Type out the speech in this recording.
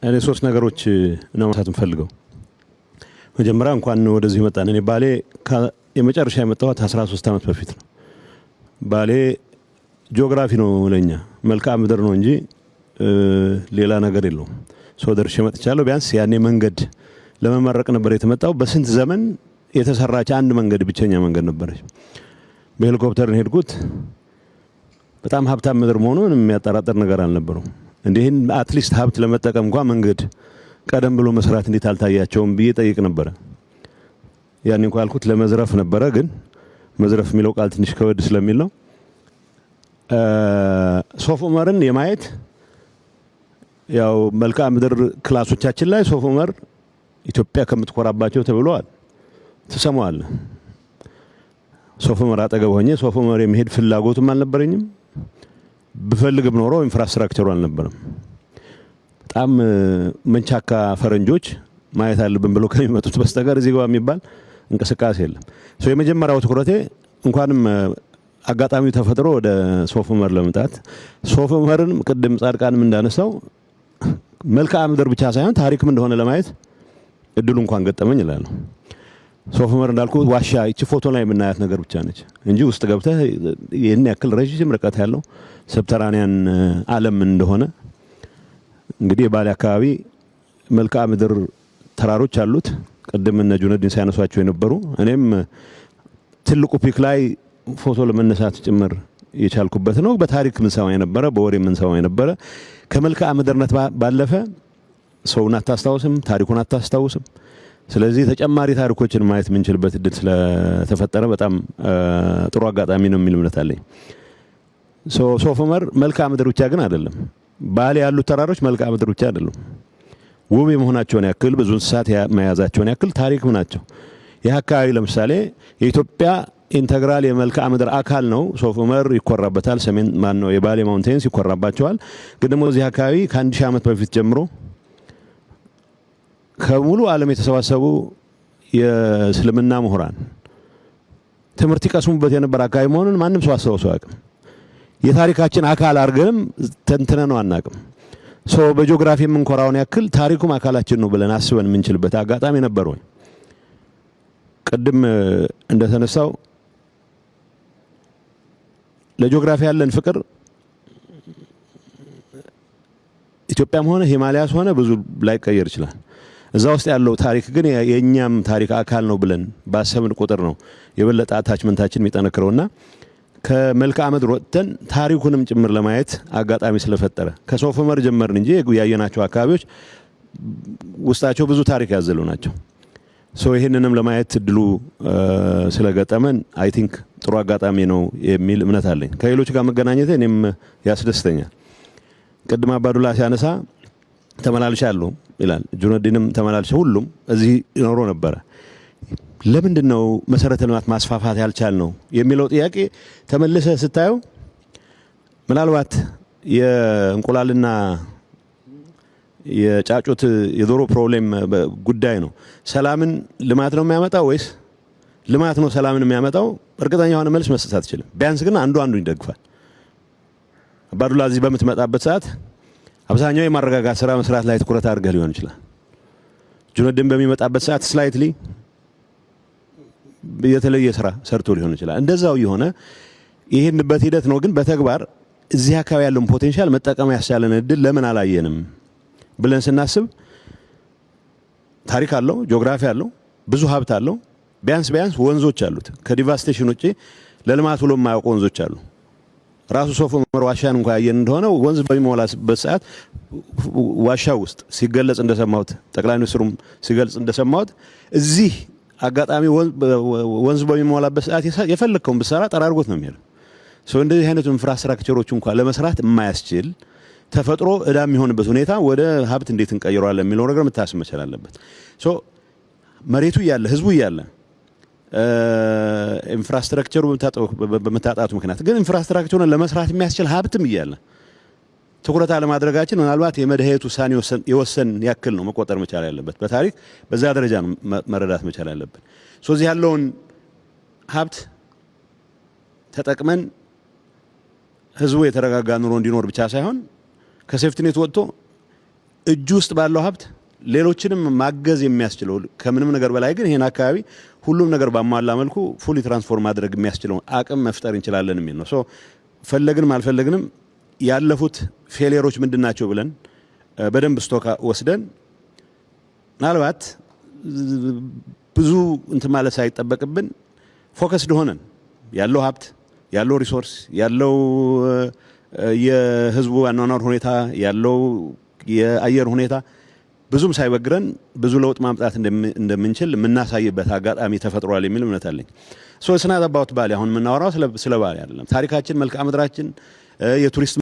እኔ ሶስት ነገሮች ነው ማንሳት የምፈልገው። መጀመሪያ እንኳን ወደዚህ መጣን። እኔ ባሌ የመጨረሻ የመጣሁት 13 ዓመት በፊት ነው። ባሌ ጂኦግራፊ ነው ለኛ መልክዓ ምድር ነው እንጂ ሌላ ነገር የለውም። ሰው ደርሼ መጥቻለሁ። ቢያንስ ያኔ መንገድ ለመመረቅ ነበር የተመጣው። በስንት ዘመን የተሰራች አንድ መንገድ ብቸኛ መንገድ ነበረች። በሄሊኮፕተር ሄድኩት። በጣም ሀብታም ምድር መሆኑን የሚያጠራጥር ነገር አልነበረው። እንዲህን አትሊስት ሀብት ለመጠቀም እንኳን መንገድ ቀደም ብሎ መስራት እንዴት አልታያቸውም ብዬ ጠይቅ ነበር። ያን እንኳን ያልኩት ለመዝረፍ ነበረ፣ ግን መዝረፍ የሚለው ቃል ትንሽ ከወድ ስለሚል ነው። ሶፍ ዑመርን የማየት ያው መልክዓ ምድር ክላሶቻችን ላይ ሶፍ ዑመር ኢትዮጵያ ከምትኮራባቸው ተብሏል። ተሰማዋል። ሶፍ ዑመር አጠገብ ሆኜ ሶፍ ዑመር የሚሄድ ፍላጎቱም አልነበረኝም። ብፈልግም ኖሮ ኢንፍራስትራክቸሩ አልነበረም። በጣም መንቻካ ፈረንጆች ማየት አለብን ብሎ ከሚመጡት በስተቀር እዚህ ጋር የሚባል እንቅስቃሴ የለም። የመጀመሪያው ትኩረቴ እንኳንም አጋጣሚው ተፈጥሮ ወደ ሶፍ ዑመር ለመምጣት ሶፍ ዑመርን ቅድም ጻድቃንም እንዳነሳው መልክዓ ምድር ብቻ ሳይሆን ታሪክም እንደሆነ ለማየት እድሉ እንኳን ገጠመኝ ይላል። ሶፍ ዑመር እንዳልኩ ዋሻ እቺ ፎቶ ላይ የምናያት ነገር ብቻ ነች እንጂ ውስጥ ገብተህ ይሄን ያክል ረጅም ርቀት ያለው ሰብተራኒያን ዓለም እንደሆነ እንግዲህ ባሌ አካባቢ መልክዓ ምድር ተራሮች አሉት። ቅድም እነ ጁነዲን ሲያነሷቸው የነበሩ እኔም ትልቁ ፒክ ላይ ፎቶ ለመነሳት ጭምር የቻልኩበት ነው። በታሪክ ምን ሰማይ ነበረ፣ በወሬ ምን ሰማይ ነበረ። ከመልክዓ ምድርነት ባለፈ ሰውን አታስታውስም፣ ታሪኩን አታስታውስም። ስለዚህ ተጨማሪ ታሪኮችን ማየት የምንችልበት እድል ስለተፈጠረ በጣም ጥሩ አጋጣሚ ነው የሚል እምነት አለኝ። ሶፍ ዑመር መልክዓ ምድር ብቻ ግን አይደለም። ባሌ ያሉት ተራሮች መልክዓ ምድር ብቻ አይደሉም። ውብ የመሆናቸውን ያክል ብዙ እንስሳት መያዛቸውን ያክል ታሪክም ናቸው። ይህ አካባቢ ለምሳሌ የኢትዮጵያ ኢንተግራል የመልክዓ ምድር አካል ነው። ሶፍ ዑመር ይኮራበታል። ሰሜን ማነው የባሌ ማውንቴንስ ይኮራባቸዋል። ግን ደግሞ እዚህ አካባቢ ከ1000 ዓመት በፊት ጀምሮ ከሙሉ ዓለም የተሰባሰቡ የእስልምና ምሁራን ትምህርት ይቀስሙበት የነበረ አካባቢ መሆኑን ማንም ሰው አስታውሶ አያውቅም። የታሪካችን አካል አድርገንም ተንትነነው አናውቅም። በጂኦግራፊ የምንኮራውን ያክል ታሪኩም አካላችን ነው ብለን አስበን የምንችልበት አጋጣሚ ነበር ወይ? ቅድም እንደተነሳው ለጂኦግራፊ ያለን ፍቅር ኢትዮጵያም ሆነ ሂማላያስ ሆነ ብዙ ላይቀየር ይችላል። እዛ ውስጥ ያለው ታሪክ ግን የኛም ታሪክ አካል ነው ብለን ባሰብን ቁጥር ነው የበለጠ አታችመንታችን የሚጠነክረውና ከመልክዓ ምድር ወጥተን ታሪኩንም ጭምር ለማየት አጋጣሚ ስለፈጠረ ከሶፍ ዑመር ጀመርን እንጂ ያየናቸው አካባቢዎች ውስጣቸው ብዙ ታሪክ ያዘሉ ናቸው። ይሄንንም ለማየት እድሉ ስለገጠመን አይ ቲንክ ጥሩ አጋጣሚ ነው የሚል እምነት አለኝ። ከሌሎች ጋር መገናኘት እኔም ያስደስተኛል። ቅድም አባዱላ ሲያነሳ ተመላልሻለሁ ይላል። ጁነዲንም ተመላልሽ ሁሉም እዚህ ይኖሩ ነበረ። ለምንድን ነው መሰረተ ልማት ማስፋፋት ያልቻል ነው የሚለው ጥያቄ ተመልሰ ስታየው ምናልባት የእንቁላልና የጫጩት የዶሮ ፕሮብሌም ጉዳይ ነው። ሰላምን ልማት ነው የሚያመጣው ወይስ ልማት ነው ሰላምን የሚያመጣው? እርግጠኛ የሆነ መልስ መስጠት አትችልም። ቢያንስ ግን አንዱን ይደግፋል። አባዱላ እዚህ በምትመጣበት ሰዓት አብዛኛው የማረጋጋት ስራ መስራት ላይ ትኩረት አድርገህ ሊሆን ይችላል። ጁነዲን በሚመጣበት ሰዓት ስላይትሊ የተለየ ስራ ሰርቶ ሊሆን ይችላል። እንደዛው የሆነ ይሄንበት ሂደት ነው። ግን በተግባር እዚህ አካባቢ ያለውን ፖቴንሻል መጠቀም ያስቻለን እድል ለምን አላየንም ብለን ስናስብ ታሪክ አለው፣ ጂኦግራፊ አለው፣ ብዙ ሀብት አለው። ቢያንስ ወንዞች አሉት። ከዲቫስቴሽን ውጪ ለልማት ብሎ የማያውቁ ወንዞች አሉ። ራሱ ሶፍ ዑመር ዋሻን እንኳን ያየን እንደሆነ ወንዝ በሚሞላበት ሰዓት ዋሻ ውስጥ ሲገለጽ እንደሰማሁት ጠቅላይ ሚኒስትሩም ሲገልጽ እንደሰማሁት እዚህ አጋጣሚ ወንዝ በሚሞላበት ሰዓት የፈለከውን ብትሰራ ጠራርጎት ነው የሚሄደው። እንደዚህ አይነቱ ኢንፍራስትራክቸሮች እንኳን ለመስራት የማያስችል ተፈጥሮ እዳ የሚሆንበት ሁኔታ ወደ ሀብት እንዴት እንቀይረዋለን የሚለው ነገር መታሰብ መቻል አለበት። መሬቱ እያለ ህዝቡ እያለ ኢንፍራስትራክቸሩ በመታጣቱ ምክንያት ግን ኢንፍራስትራክቸሩን ለመስራት የሚያስችል ሀብትም እያለ ትኩረት አለማድረጋችን ምናልባት የመድኃኒት ውሳኔ የወሰን ያክል ነው መቆጠር መቻል ያለበት። በታሪክ በዛ ደረጃ ነው መረዳት መቻል ያለበት። እዚህ ያለውን ሀብት ተጠቅመን ህዝቡ የተረጋጋ ኑሮ እንዲኖር ብቻ ሳይሆን ከሴፍቲኔት ወጥቶ እጁ ውስጥ ባለው ሀብት ሌሎችንም ማገዝ የሚያስችለው ከምንም ነገር በላይ ግን ይሄን አካባቢ ሁሉም ነገር ባሟላ መልኩ ፉሊ ትራንስፎርም ማድረግ የሚያስችለው አቅም መፍጠር እንችላለን የሚል ነው። ሶ ፈለግንም አልፈለግንም ያለፉት ፌሊየሮች ምንድናቸው ብለን በደንብ ስቶክ ወስደን ምናልባት ብዙ እንትን ማለት ሳይጠበቅብን ፎከስድ ሆነን ያለው ሀብት ያለው ሪሶርስ ያለው የህዝቡ አኗኗር ሁኔታ ያለው የአየር ሁኔታ ብዙም ሳይበግረን ብዙ ለውጥ ማምጣት እንደምንችል የምናሳይበት አጋጣሚ ተፈጥሯል የሚል እምነት አለኝ። ሶ ስናት አባውት ባሌ አሁን የምናወራው ስለ ባሌ አይደለም። ታሪካችን፣ መልክዓ ምድራችን፣ የቱሪስት